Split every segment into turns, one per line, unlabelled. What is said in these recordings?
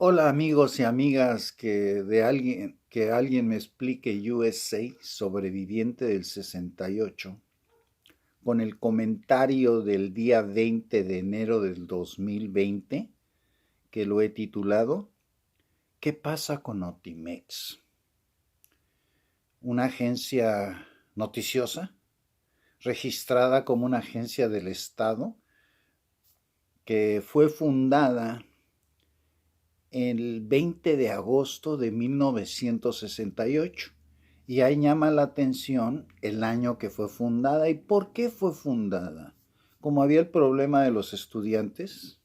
Hola amigos y amigas que alguien me explique USA, sobreviviente del 68, con el comentario del día 20 de enero del 2020, que lo he titulado ¿Qué pasa con Notimex? Una agencia noticiosa, registrada como una agencia del Estado, que fue fundada el 20 de agosto de 1968. Y ahí llama la atención el año que fue fundada y por qué fue fundada. Como había el problema de los estudiantes,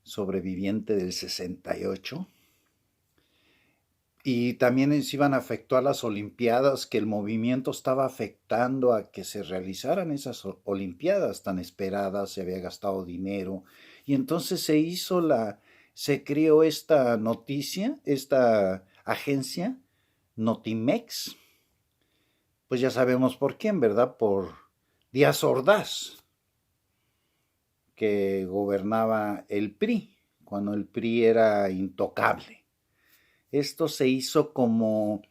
sobreviviente del 68, y también se iban a efectuar las Olimpiadas, que el movimiento estaba afectando a que se realizaran esas Olimpiadas tan esperadas, se había gastado dinero, y entonces se creó esta noticia, esta agencia, Notimex, pues ya sabemos por quién, ¿verdad? Por Díaz Ordaz, que gobernaba el PRI, cuando el PRI era intocable. Esto se hizo como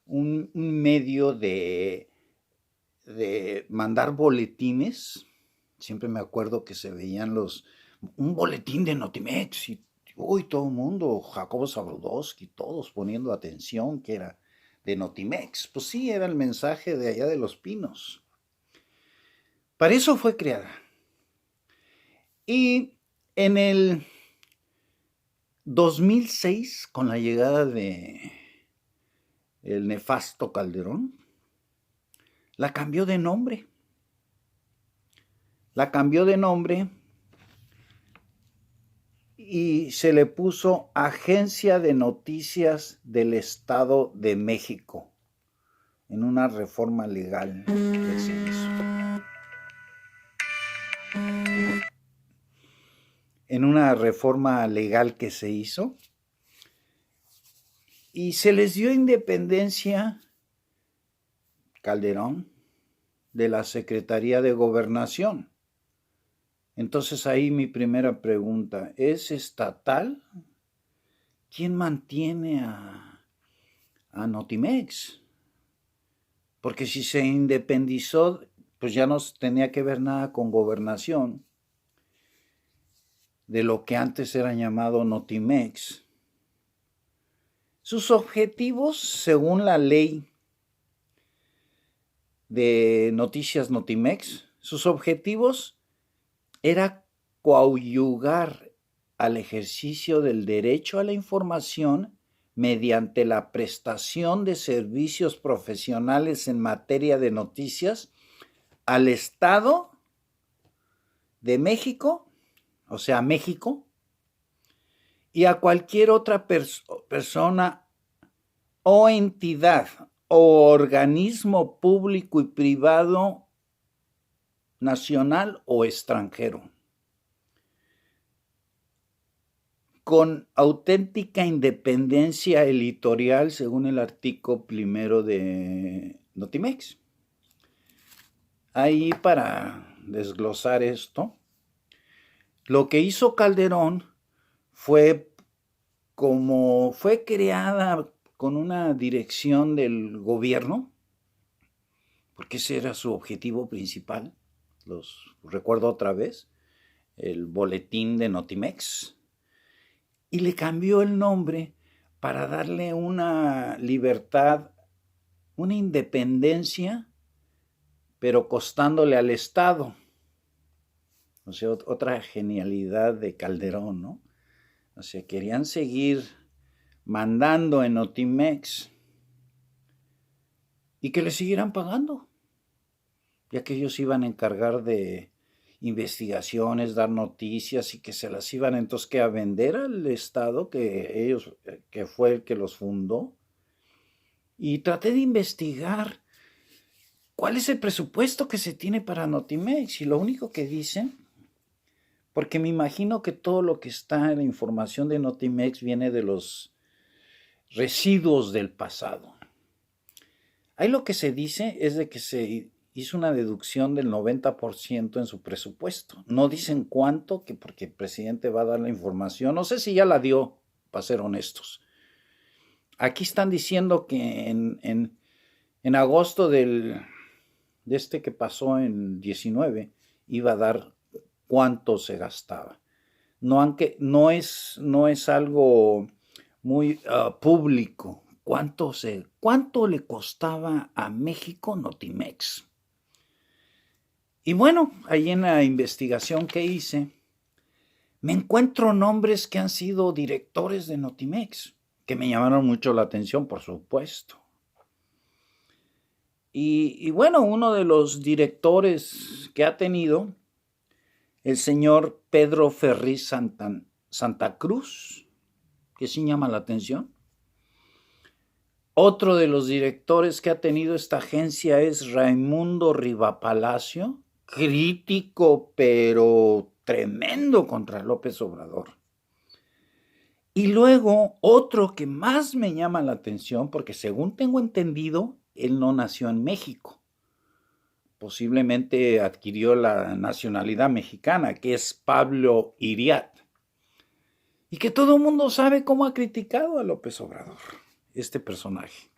un medio de mandar boletines. Siempre me acuerdo que se veían un boletín de Notimex y uy, todo el mundo, Jacobo Zabludowski, todos poniendo atención que era de Notimex. Pues sí, era el mensaje de allá de Los Pinos. Para eso fue creada. Y en el 2006, con la llegada de el nefasto Calderón, la cambió de nombre. La cambió de nombre y se le puso Agencia de Noticias del Estado de México, en una reforma legal que se hizo. En una reforma legal que se hizo, y se les dio independencia, Calderón, de la Secretaría de Gobernación. Entonces ahí mi primera pregunta, ¿es estatal? ¿Quién mantiene a Notimex? Porque si se independizó, pues ya no tenía que ver nada con gobernación, de lo que antes era llamado Notimex. Sus objetivos, según la ley de Noticias Notimex, sus objetivos era coadyuvar al ejercicio del derecho a la información mediante la prestación de servicios profesionales en materia de noticias al Estado de México, o sea, México, y a cualquier otra persona o entidad o organismo público y privado nacional o extranjero, con auténtica independencia editorial según el artículo primero de Notimex. Ahí para desglosar esto, lo que hizo Calderón fue como fue creada con una dirección del gobierno, porque ese era su objetivo principal, los recuerdo otra vez, el boletín de Notimex, y le cambió el nombre para darle una libertad, una independencia, pero costándole al Estado. O sea, otra genialidad de Calderón, ¿no? O sea, querían seguir mandando en Notimex y que le siguieran pagando, ya que ellos iban a encargar de investigaciones, dar noticias y que se las iban entonces que a vender al Estado que fue el que los fundó. Y traté de investigar cuál es el presupuesto que se tiene para Notimex y lo único que dicen, porque me imagino que todo lo que está en la información de Notimex viene de los residuos del pasado. Ahí lo que se dice es de que se hizo una deducción del 90% en su presupuesto. No dicen cuánto, que porque el presidente va a dar la información. No sé si ya la dio, para ser honestos. Aquí están diciendo que en agosto de este que pasó en 19, iba a dar cuánto se gastaba. No, aunque no es algo muy público. ¿Cuánto le costaba a México Notimex? Y bueno, ahí en la investigación que hice, me encuentro nombres que han sido directores de Notimex, que me llamaron mucho la atención, por supuesto. Y bueno, uno de los directores que ha tenido, el señor Pedro Ferriz Santa Cruz, que sí llama la atención. Otro de los directores que ha tenido esta agencia es Raimundo Rivapalacio, crítico pero tremendo contra López Obrador. Y luego otro que más me llama la atención, porque según tengo entendido, él no nació en México. Posiblemente adquirió la nacionalidad mexicana, que es Pablo Iriart. Y que todo el mundo sabe cómo ha criticado a López Obrador, este personaje.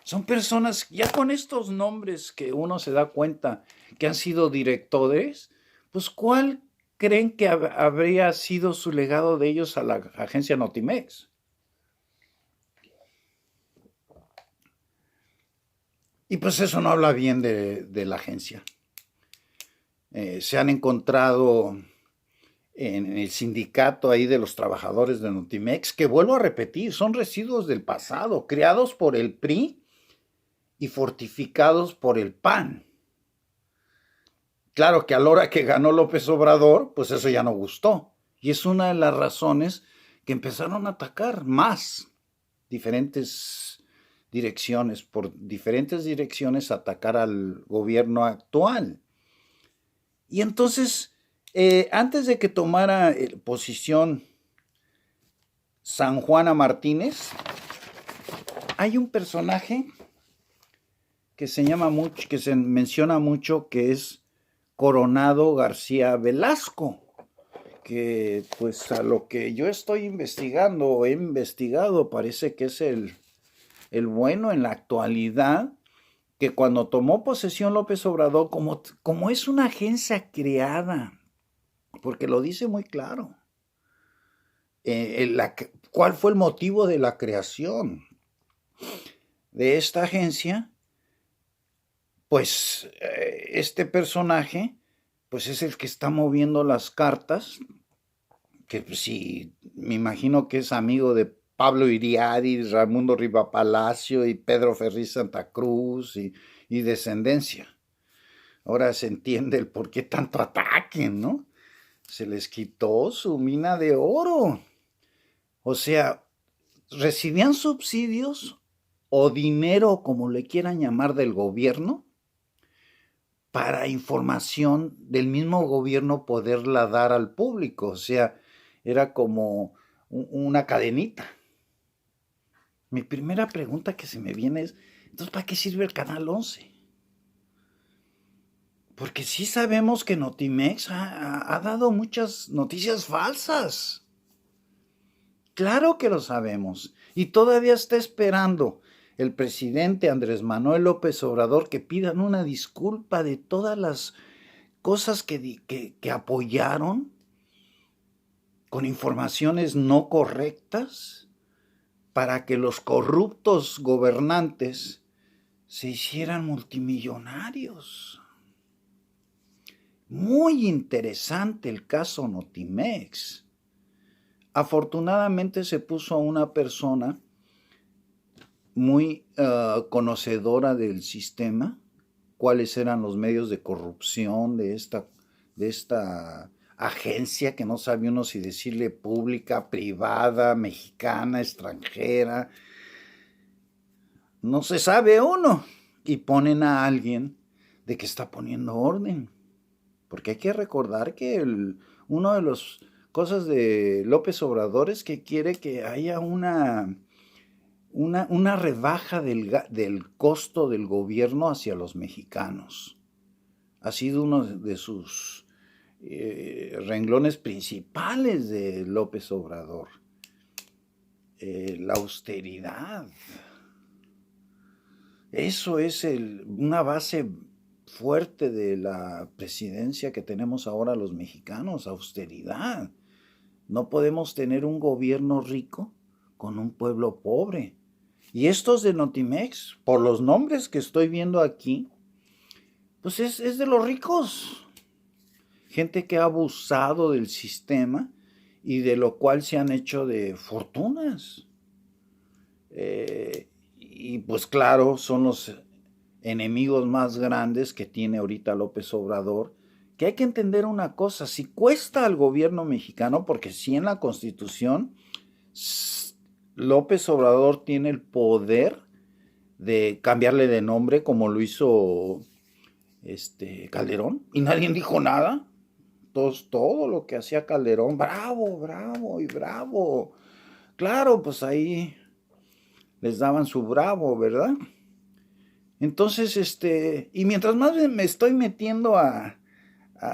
Son personas, ya con estos nombres que uno se da cuenta que han sido directores, pues ¿cuál creen que habría sido su legado de ellos a la agencia Notimex? Y pues eso no habla bien de la agencia. Se han encontrado en el sindicato ahí de los trabajadores de Notimex, que vuelvo a repetir, son residuos del pasado, creados por el PRI y fortificados por el PAN. Claro que a la hora que ganó López Obrador, pues eso ya no gustó. Y es una de las razones que empezaron a atacar más diferentes direcciones, por diferentes direcciones atacar al gobierno actual. Y entonces, antes de que tomara posición San Juana Martínez, hay un personaje que se llama mucho, que se menciona mucho, que es Coronado García Velasco, que pues a lo que yo estoy investigando o he investigado, parece que es el bueno en la actualidad, que cuando tomó posesión López Obrador, como es una agencia creada, porque lo dice muy claro, ¿cuál fue el motivo de la creación de esta agencia? Pues este personaje, pues es el que está moviendo las cartas, que pues, sí, me imagino que es amigo de Pablo Iriadi, Raimundo Rivapalacio y Pedro Ferriz Santa Cruz y descendencia. Ahora se entiende el por qué tanto ataquen, ¿no? Se les quitó su mina de oro. O sea, recibían subsidios o dinero, como le quieran llamar, del gobierno, para información del mismo gobierno poderla dar al público. O sea, era como una cadenita. Mi primera pregunta que se me viene es, entonces, ¿para qué sirve el Canal 11? Porque sí sabemos que Notimex ha dado muchas noticias falsas. Claro que lo sabemos. Y todavía está esperando el presidente Andrés Manuel López Obrador que pidan una disculpa de todas las cosas que apoyaron con informaciones no correctas para que los corruptos gobernantes se hicieran multimillonarios. Muy interesante el caso Notimex. Afortunadamente se puso a una persona muy conocedora del sistema, cuáles eran los medios de corrupción de esta agencia, que no sabe uno si decirle pública, privada, mexicana, extranjera. No se sabe uno. Y ponen a alguien de que está poniendo orden. Porque hay que recordar que uno de las cosas de López Obrador es que quiere que haya una una rebaja del costo del gobierno hacia los mexicanos. Ha sido uno de sus renglones principales de López Obrador. La austeridad. Eso es una base fuerte de la presidencia que tenemos ahora los mexicanos, austeridad. No podemos tener un gobierno rico con un pueblo pobre. Y estos de Notimex, por los nombres que estoy viendo aquí, pues es de los ricos. Gente que ha abusado del sistema y de lo cual se han hecho de fortunas. Y pues claro, son los enemigos más grandes que tiene ahorita López Obrador, que hay que entender una cosa, si cuesta al gobierno mexicano, porque si en la Constitución López Obrador tiene el poder de cambiarle de nombre como lo hizo Calderón, y nadie dijo nada. Todo lo que hacía Calderón, bravo, bravo y bravo. Claro, pues ahí les daban su bravo, ¿verdad? Entonces, y mientras más me estoy metiendo a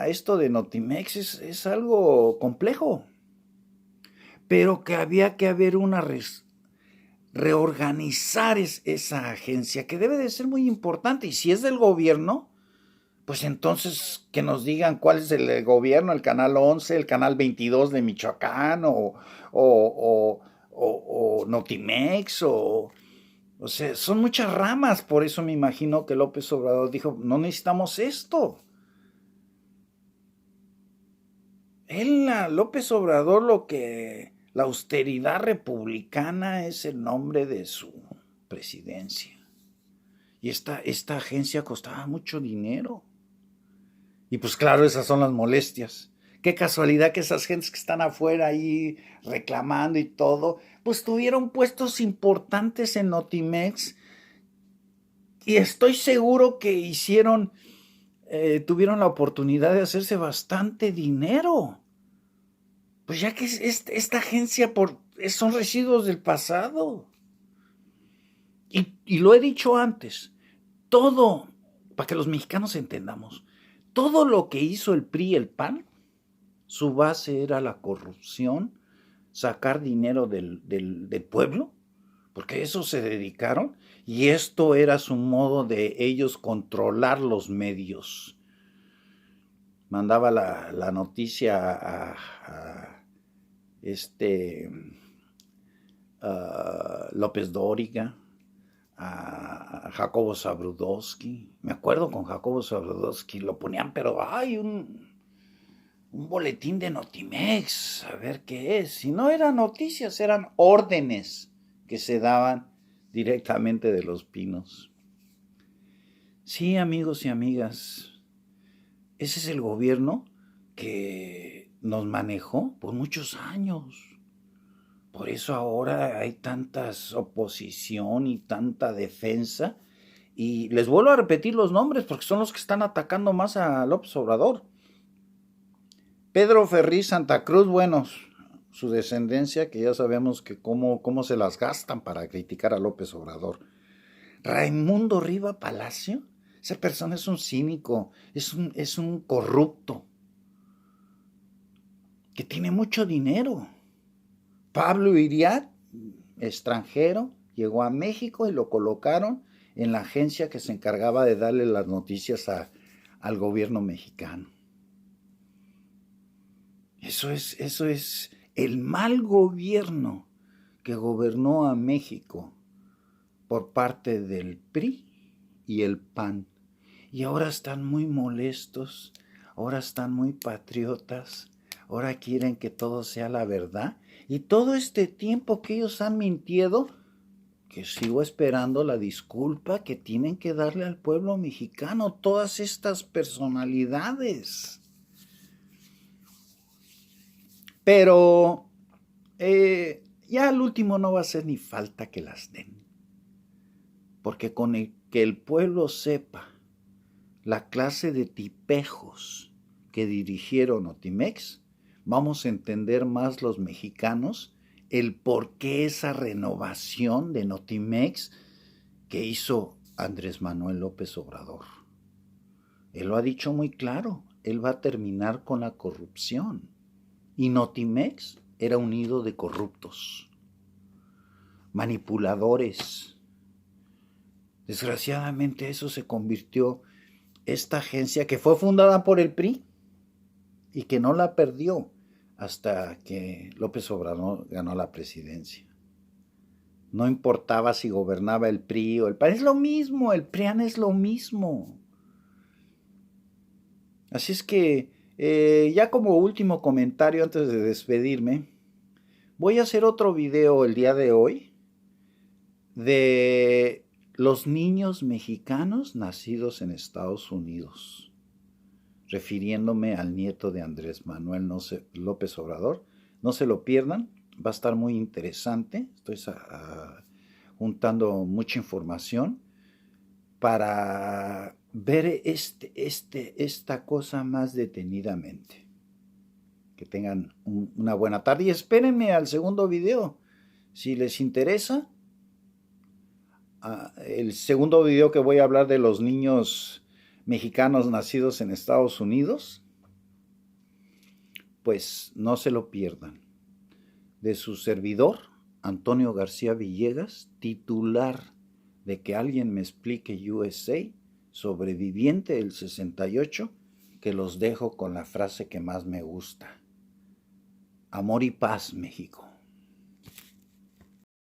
esto de Notimex, es algo complejo, pero que había que haber reorganizar esa agencia, que debe de ser muy importante, y si es del gobierno, pues entonces que nos digan cuál es el gobierno, el canal 11, el canal 22 de Michoacán, o Notimex, o sea, son muchas ramas, por eso me imagino que López Obrador dijo, no necesitamos esto. López Obrador, la austeridad republicana es el nombre de su presidencia. Y esta agencia costaba mucho dinero. Y pues claro, esas son las molestias. Qué casualidad que esas gentes que están afuera ahí reclamando y todo, pues tuvieron puestos importantes en Notimex. Y estoy seguro que tuvieron la oportunidad de hacerse bastante dinero. Pues ya que esta agencia son residuos del pasado. Y lo he dicho antes, todo, para que los mexicanos entendamos, todo lo que hizo el PRI y el PAN, su base era la corrupción, sacar dinero del pueblo, porque a eso se dedicaron, y esto era su modo de ellos controlar los medios. Mandaba la noticia a López Dóriga, a Jacobo Zabludovsky. Me acuerdo con Jacobo Zabludovsky, lo ponían, pero hay un boletín de Notimex, a ver qué es. Si no eran noticias, eran órdenes que se daban directamente de Los Pinos. Sí, amigos y amigas, ese es el gobierno que nos manejó por muchos años. Por eso ahora hay tanta oposición y tanta defensa. Y les vuelvo a repetir los nombres porque son los que están atacando más a López Obrador. Pedro Ferriz Santa Cruz, bueno, su descendencia, que ya sabemos que cómo se las gastan para criticar a López Obrador. Raimundo Riva Palacio, esa persona es un cínico, es un corrupto, que tiene mucho dinero. Pablo Iriart, extranjero, llegó a México y lo colocaron en la agencia que se encargaba de darle las noticias al gobierno mexicano. Eso es el mal gobierno que gobernó a México por parte del PRI y el PAN. Y ahora están muy molestos, ahora están muy patriotas, ahora quieren que todo sea la verdad. Y todo este tiempo que ellos han mintido, que sigo esperando la disculpa que tienen que darle al pueblo mexicano, todas estas personalidades. Pero ya al último no va a hacer ni falta que las den. Porque con que el pueblo sepa la clase de tipejos que dirigieron Notimex, vamos a entender más los mexicanos el por qué esa renovación de Notimex que hizo Andrés Manuel López Obrador. Él lo ha dicho muy claro, él va a terminar con la corrupción. Y Notimex era un nido de corruptos, manipuladores. Desgraciadamente eso se convirtió, esta agencia que fue fundada por el PRI y que no la perdió hasta que López Obrador ganó la presidencia. No importaba si gobernaba el PRI o el PAN, es lo mismo, el PRIAN es lo mismo. Así es que, ya como último comentario antes de despedirme, voy a hacer otro video el día de hoy de los niños mexicanos nacidos en Estados Unidos, refiriéndome al nieto de Andrés Manuel López Obrador. No se lo pierdan, va a estar muy interesante. Estoy juntando mucha información para ver esta cosa más detenidamente. Que tengan una buena tarde y espérenme al segundo video. Si les interesa, el segundo video que voy a hablar de los niños mexicanos nacidos en Estados Unidos, pues no se lo pierdan. De su servidor, Antonio García Villegas, titular de Que Alguien Me Explique USA, sobreviviente del 68, que los dejo con la frase que más me gusta. Amor y paz, México.